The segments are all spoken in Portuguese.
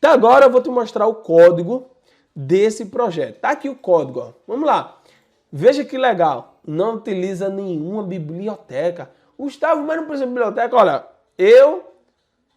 Então agora eu vou te mostrar o código desse projeto. Tá aqui o código, ó. Vamos lá. Veja que legal. Não utiliza nenhuma biblioteca. Gustavo, mas não precisa de biblioteca. Olha, eu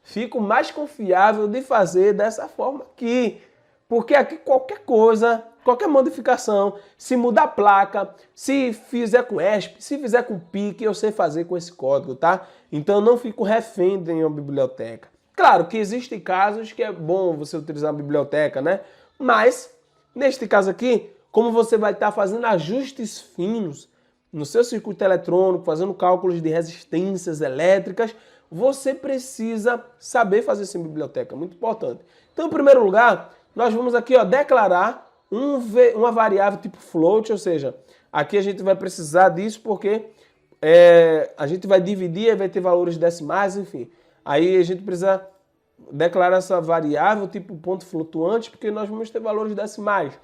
fico mais confiável de fazer dessa forma aqui. Porque aqui qualquer coisa, qualquer modificação, se mudar a placa, se fizer com ESP, se fizer com PIC, eu sei fazer com esse código, tá? Então eu não fico refém de uma biblioteca. Claro que existem casos que é bom você utilizar uma biblioteca, né? Mas, neste caso aqui, como você vai estar fazendo ajustes finos no seu circuito eletrônico, fazendo cálculos de resistências elétricas, você precisa saber fazer sem biblioteca, muito importante. Então, em primeiro lugar, nós vamos aqui, ó, declarar uma variável tipo float, ou seja, aqui a gente vai precisar disso porque a gente vai dividir e vai ter valores decimais, enfim. Aí a gente precisa declarar essa variável tipo ponto flutuante porque nós vamos ter valores decimais.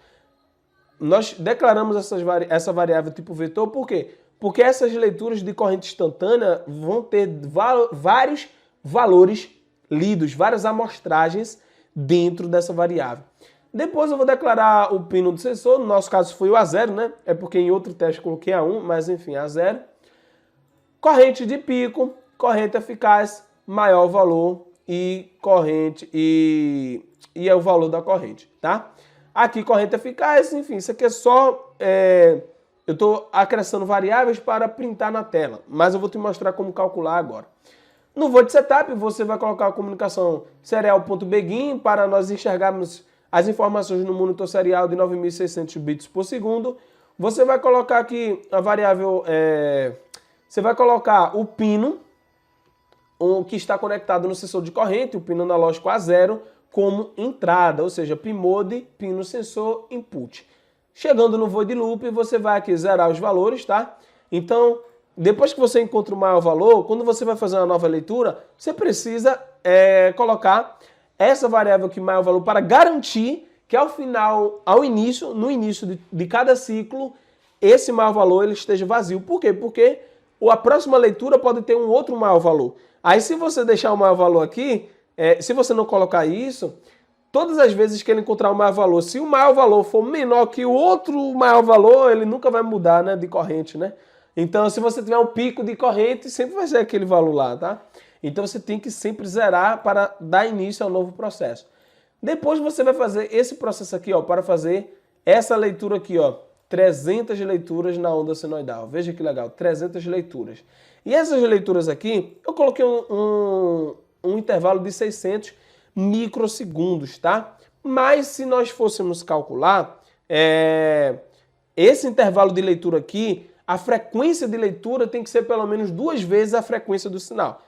Nós declaramos essa variável tipo vetor por quê? Porque essas leituras de corrente instantânea vão ter vários valores lidos, várias amostragens dentro dessa variável. Depois eu vou declarar o pino do sensor, no nosso caso foi o A0, né? É porque em outro teste eu coloquei A1, mas enfim, A0. Corrente de pico, corrente eficaz, maior valor e corrente e é o valor da corrente, tá? Aqui corrente eficaz, enfim, isso aqui é só... eu estou acrescentando variáveis para printar na tela, mas eu vou te mostrar como calcular agora. No volt setup, você vai colocar a comunicação serial.begin para nós enxergarmos as informações no monitor serial de 9.600 bits por segundo. Você vai colocar aqui a variável... você vai colocar o pino, que está conectado no sensor de corrente, o pino analógico A0, como entrada, ou seja, pmode, pino sensor, input. Chegando no void loop, você vai aqui zerar os valores, tá? Então, depois que você encontra o maior valor, quando você vai fazer uma nova leitura, você precisa colocar essa variável aqui, maior valor, para garantir que ao final, no início de cada ciclo, esse maior valor ele esteja vazio. Por quê? Porque a próxima leitura pode ter um outro maior valor. Aí se você deixar o maior valor aqui, se você não colocar isso, todas as vezes que ele encontrar o maior valor, se o maior valor for menor que o outro maior valor, ele nunca vai mudar, né, de corrente, né? Então, se você tiver um pico de corrente, sempre vai ser aquele valor lá, tá? Então, você tem que sempre zerar para dar início ao novo processo. Depois, você vai fazer esse processo aqui, ó, para fazer essa leitura aqui, ó, 300 leituras na onda senoidal. Veja que legal, 300 leituras. E essas leituras aqui, eu coloquei um intervalo de 600 microsegundos, tá? Mas se nós fôssemos calcular, esse intervalo de leitura aqui, a frequência de leitura tem que ser pelo menos 2 vezes a frequência do sinal,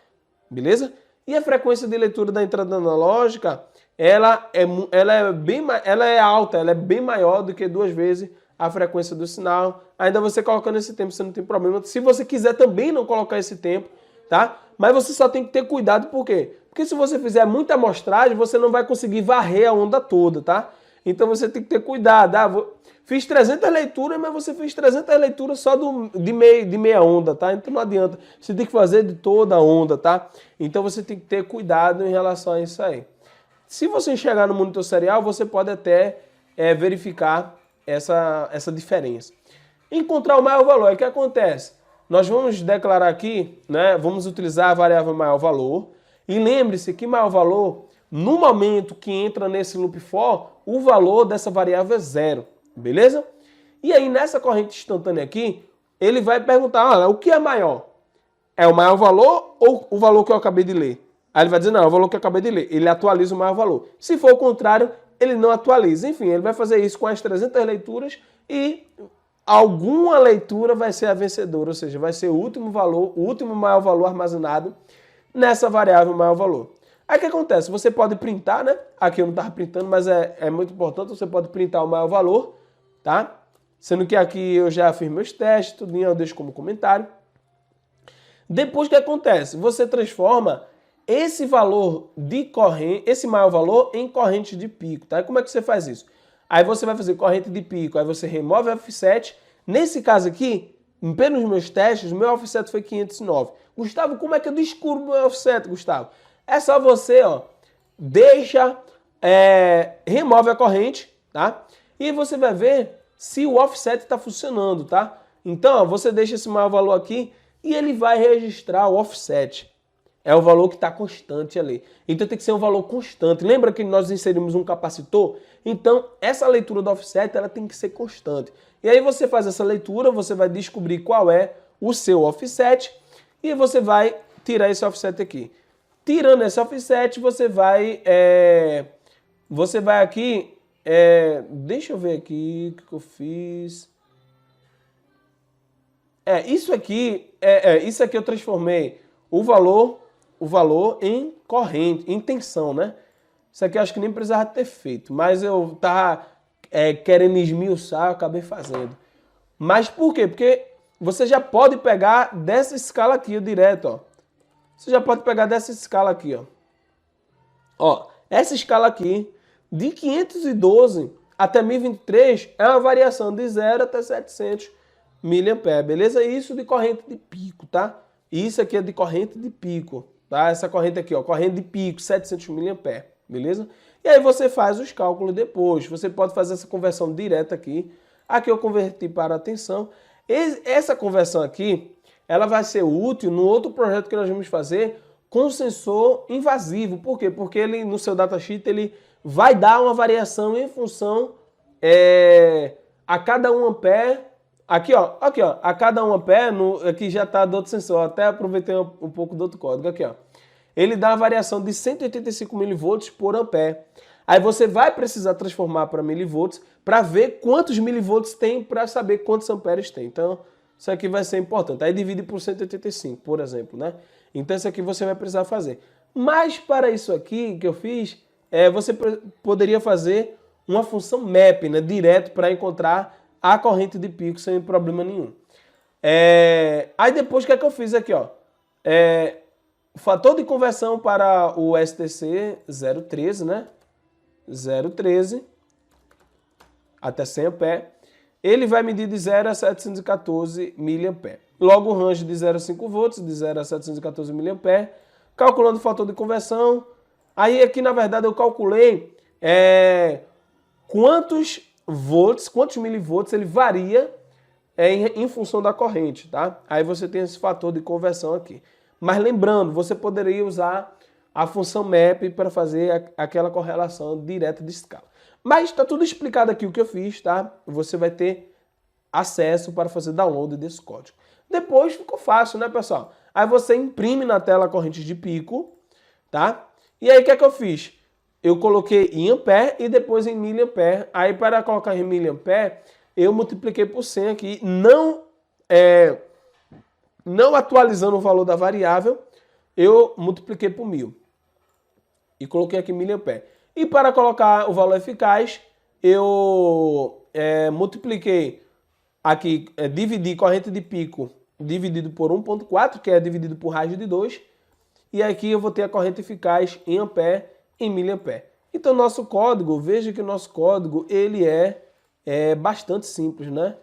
beleza? E a frequência de leitura da entrada analógica, ela é alta, ela é bem maior do que 2 vezes a frequência do sinal. Ainda você colocando esse tempo, você não tem problema. Se você quiser também não colocar esse tempo, tá? Mas você só tem que ter cuidado, por quê? Porque se você fizer muita amostragem, você não vai conseguir varrer a onda toda, tá? Então você tem que ter cuidado. Fiz 300 leituras, mas você fez 300 leituras só de meia onda, tá? Então não adianta. Você tem que fazer de toda a onda, tá? Então você tem que ter cuidado em relação a isso aí. Se você enxergar no monitor serial, você pode até verificar essa diferença. Encontrar o maior valor, o que acontece? Nós vamos declarar aqui, né? Vamos utilizar a variável maior valor. E lembre-se que maior valor, no momento que entra nesse loop for, o valor dessa variável é 0, beleza? E aí nessa corrente instantânea aqui, ele vai perguntar, olha, o que é maior? É o maior valor ou o valor que eu acabei de ler? Aí ele vai dizer, não, é o valor que eu acabei de ler. Ele atualiza o maior valor. Se for o contrário, ele não atualiza. Enfim, ele vai fazer isso com as 300 leituras e alguma leitura vai ser a vencedora, ou seja, vai ser o último valor, o último maior valor armazenado nessa variável maior valor. Aí o que acontece? Você pode printar, né? Aqui eu não estava printando, mas é muito importante, você pode printar o maior valor, tá? Sendo que aqui eu já fiz meus testes, tudo eu deixo como comentário. Depois o que acontece? Você transforma esse valor de corrente, esse maior valor em corrente de pico, tá? E como é que você faz isso? Aí você vai fazer corrente de pico, aí você remove o offset. Nesse caso aqui, pelos meus testes, o meu offset foi 509. Gustavo, como é que eu descubro o meu offset, Gustavo? É só você, ó, deixa remove a corrente, tá? E você vai ver se o offset está funcionando, tá? Então, ó, você deixa esse maior valor aqui e ele vai registrar o offset. É o valor que está constante ali. Então tem que ser um valor constante. Lembra que nós inserimos um capacitor? Então essa leitura do offset ela tem que ser constante. E aí você faz essa leitura, você vai descobrir qual é o seu offset e você vai tirar esse offset aqui. Tirando esse offset, você vai aqui, deixa eu ver aqui o que eu fiz. Isso aqui eu transformei o valor em corrente, em tensão, né? Isso aqui eu acho que nem precisava ter feito, mas eu tava querendo esmiuçar, eu acabei fazendo. Mas por quê? Porque você já pode pegar dessa escala aqui, direto, ó. Você já pode pegar dessa escala aqui, ó. Ó, essa escala aqui, de 512 até 1023, é uma variação de 0 até 700 mA, beleza? Isso de corrente de pico, tá? Isso aqui é de corrente de pico, tá? Essa corrente aqui, ó, corrente de pico, 700 mA, beleza? E aí você faz os cálculos depois. Você pode fazer essa conversão direta aqui. Aqui eu converti para a tensão. Essa conversão aqui, ela vai ser útil no outro projeto que nós vamos fazer com sensor invasivo. Por quê? Porque ele, no seu datasheet, ele vai dar uma variação em função a cada 1 ampere. Aqui, ó, a cada 1 ampere, aqui já está do outro sensor. Até aproveitei um pouco do outro código. Aqui, ó. Ele dá uma variação de 185 mV por ampere. Aí você vai precisar transformar para milivolts para ver quantos milivolts tem para saber quantos amperes tem. Então, isso aqui vai ser importante. Aí divide por 185, por exemplo, né? Então, isso aqui você vai precisar fazer. Mas para isso aqui que eu fiz, você poderia fazer uma função map, né? Direto para encontrar a corrente de pico sem problema nenhum. Aí depois, o que é que eu fiz aqui, ó? O fator de conversão para o STC 013, né? 013 até 100 A, ele vai medir de 0 a 714 mA. Logo o range de 0 a 5 volts, de 0 a 714 mA, calculando o fator de conversão. Aí aqui, na verdade, eu calculei quantos volts, quantos milivolts ele varia em função da corrente, tá? Aí você tem esse fator de conversão aqui. Mas lembrando, você poderia usar a função map para fazer aquela correlação direta de escala. Mas está tudo explicado aqui o que eu fiz, tá? Você vai ter acesso para fazer download desse código. Depois ficou fácil, né, pessoal? Aí você imprime na tela a corrente de pico, tá? E aí o que é que eu fiz? Eu coloquei em ampere e depois em miliampere. Aí para colocar em miliampere, eu multipliquei por 100 aqui, não atualizando o valor da variável, eu multipliquei por 1000. E coloquei aqui miliampere. E para colocar o valor eficaz, eu multipliquei aqui, dividi corrente de pico dividido por 1.4, que é dividido por raiz de 2. E aqui eu vou ter a corrente eficaz em ampere em miliampere. Então nosso código, veja que o nosso código ele é bastante simples, né?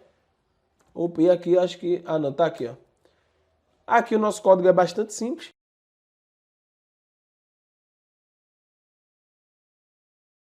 Opa, e aqui acho que... Ah não, tá aqui, ó. Aqui o nosso código é bastante simples.